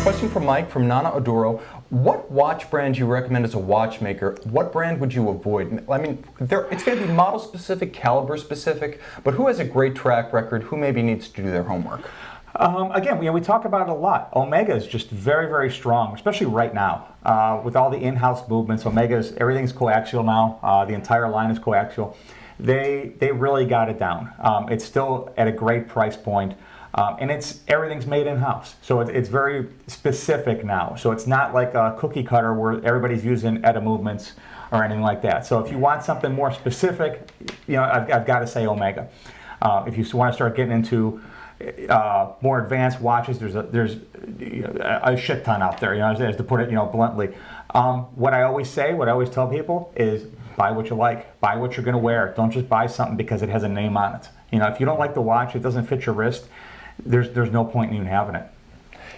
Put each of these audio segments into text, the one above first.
Question from Mike from Nana Adoro. What watch brand do you recommend as a watchmaker? What brand would you avoid? I mean, it's going to be model specific, caliber specific, but who has a great track record? Who maybe needs to do their homework? Again, we talk about it a lot. Omega is just very, very strong, especially right now. With all the in-house movements, everything's coaxial now. The entire line is coaxial. They really got it down. It's still at a great price point. And everything's made in-house, so it's very specific now. So it's not like a cookie cutter where everybody's using ETA movements or anything like that. So if you want something more specific, I've got to say Omega. If you want to start getting into more advanced watches, there's a shit ton out there. As to put it, bluntly. What I always tell people is buy what you like, buy what you're going to wear. Don't just buy something because it has a name on it. If you don't like the watch, it doesn't fit your wrist. There's no point in even having it.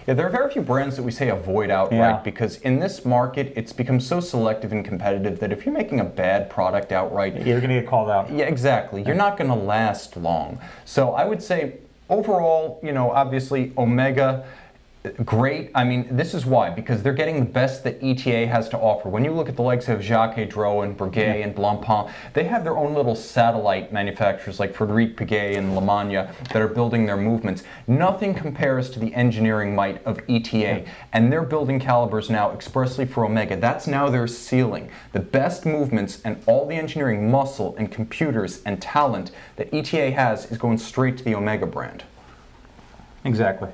Yeah, there are very few brands that we say avoid outright because in this market, it's become so selective and competitive that if you're making a bad product outright, you're going to get called out. Yeah, exactly. You're not going to last long. So I would say overall, obviously Omega, great. I mean, this is why, because they're getting the best that ETA has to offer. When you look at the likes of Jacques Drouot and Breguet and Blancpain, they have their own little satellite manufacturers like Frédéric Piguet and Lemania that are building their movements. Nothing compares to the engineering might of ETA, and they're building calibers now expressly for Omega. That's now their ceiling. The best movements and all the engineering muscle and computers and talent that ETA has is going straight to the Omega brand. Exactly.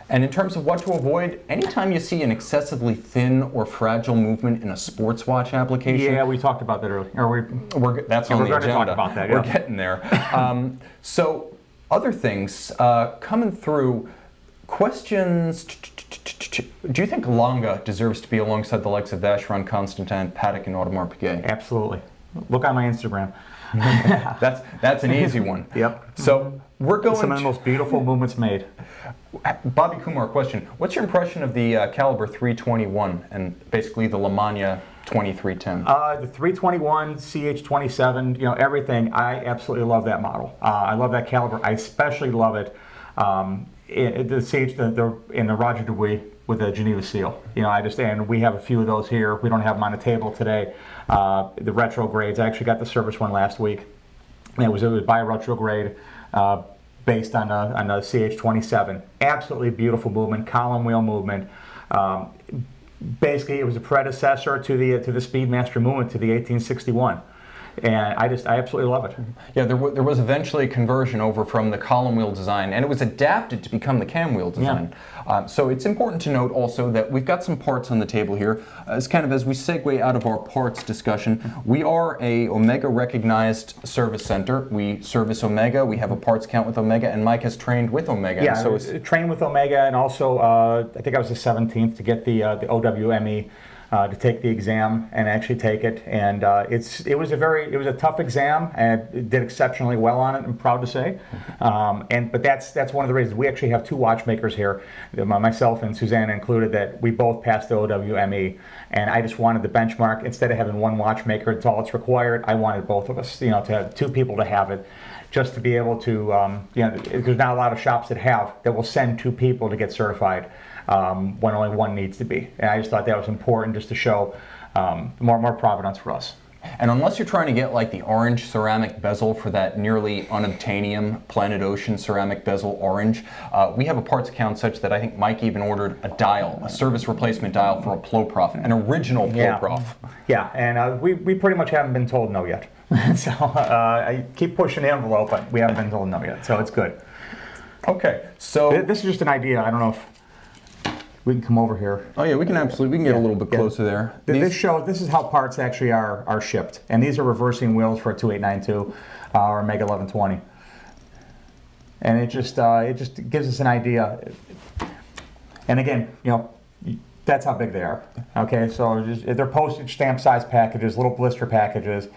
And in terms of what to avoid, anytime you see an excessively thin or fragile movement in a sports watch application. Yeah, we talked about that earlier. That's on the agenda. Talk about that, We're getting there. So other things coming through. Questions. Do you think Longa deserves to be alongside the likes of Vacheron, Constantin, Patek, and Audemars Piguet? Absolutely. Look on my Instagram. That's an easy one. Yep. So we're going some of the most beautiful movements made. Bobby Kumar, question. What's your impression of the Calibre 321 and basically the Lemania 2310? The 321, CH27, everything. I absolutely love that model. I love that caliber. I especially love it. The CH, in the Roger Dubuis with the Geneva seal. And we have a few of those here. We don't have them on the table today. The retrogrades. I actually got the service one last week. And it was by retrograde. Based on a CH27. Absolutely beautiful movement, column wheel movement. Basically, it was a predecessor to the Speedmaster movement, to the 1861. And I absolutely love it. Yeah, there was eventually a conversion over from the column wheel design, and it was adapted to become the cam wheel design. Yeah. So it's important to note also that we've got some parts on the table here. As we segue out of our parts discussion, we are a Omega recognized service center. We service Omega. We have a parts count with Omega, and Mike has trained with Omega. Yeah, so it's trained with Omega, and also I think I was the 17th to get the OWME. To take the exam and actually take it, and it was a tough exam, and it did exceptionally well on it. I'm proud to say, but that's one of the reasons we actually have two watchmakers here, myself and Susanna included, that we both passed the OWME, and I just wanted the benchmark. Instead of having one watchmaker, it's all it's required. I wanted both of us, to have two people to have it. Just to be able to, there's not a lot of shops that will send two people to get certified when only one needs to be. And I just thought that was important just to show more provenance for us. And unless you're trying to get like the orange ceramic bezel for that nearly unobtainium Planet Ocean ceramic bezel orange, we have a parts account such that I think Mike even ordered a dial, a service replacement dial for a Ploprof, an original Ploprof. Yeah, and we pretty much haven't been told no yet. So I keep pushing the envelope, but we haven't been told no yet, so it's good. Okay, so this is just an idea. I don't know if we can come over here. Oh yeah, we can get a little bit closer there. This is how parts actually are shipped, and these are reversing wheels for a 2892 or Mega 1120, and it just gives us an idea. And again, that's how big they are. Okay, so they're postage stamp size packages, little blister packages,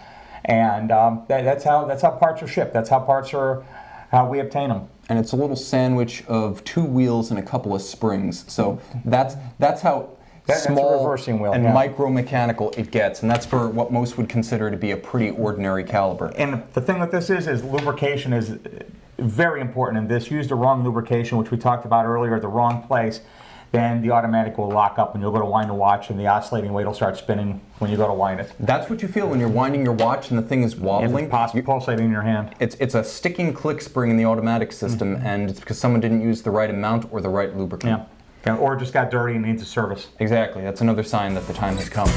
and that's how parts are shipped. That's how we obtain them. And it's a little sandwich of two wheels and a couple of springs. So that's how small a reversing wheel, and micro-mechanical it gets, and that's for what most would consider to be a pretty ordinary caliber. And the thing with this is lubrication is very important in this. Use the wrong lubrication, which we talked about earlier, at the wrong place. then the automatic will lock up and you'll go to wind the watch and the oscillating weight will start spinning when you go to wind it. That's what you feel when you're winding your watch and the thing is wobbling. It's pulsating in your hand. It's a sticking click spring in the automatic system, and it's because someone didn't use the right amount or the right lubricant. Yeah. Or just got dirty and needs a service. Exactly. That's another sign that the time has come.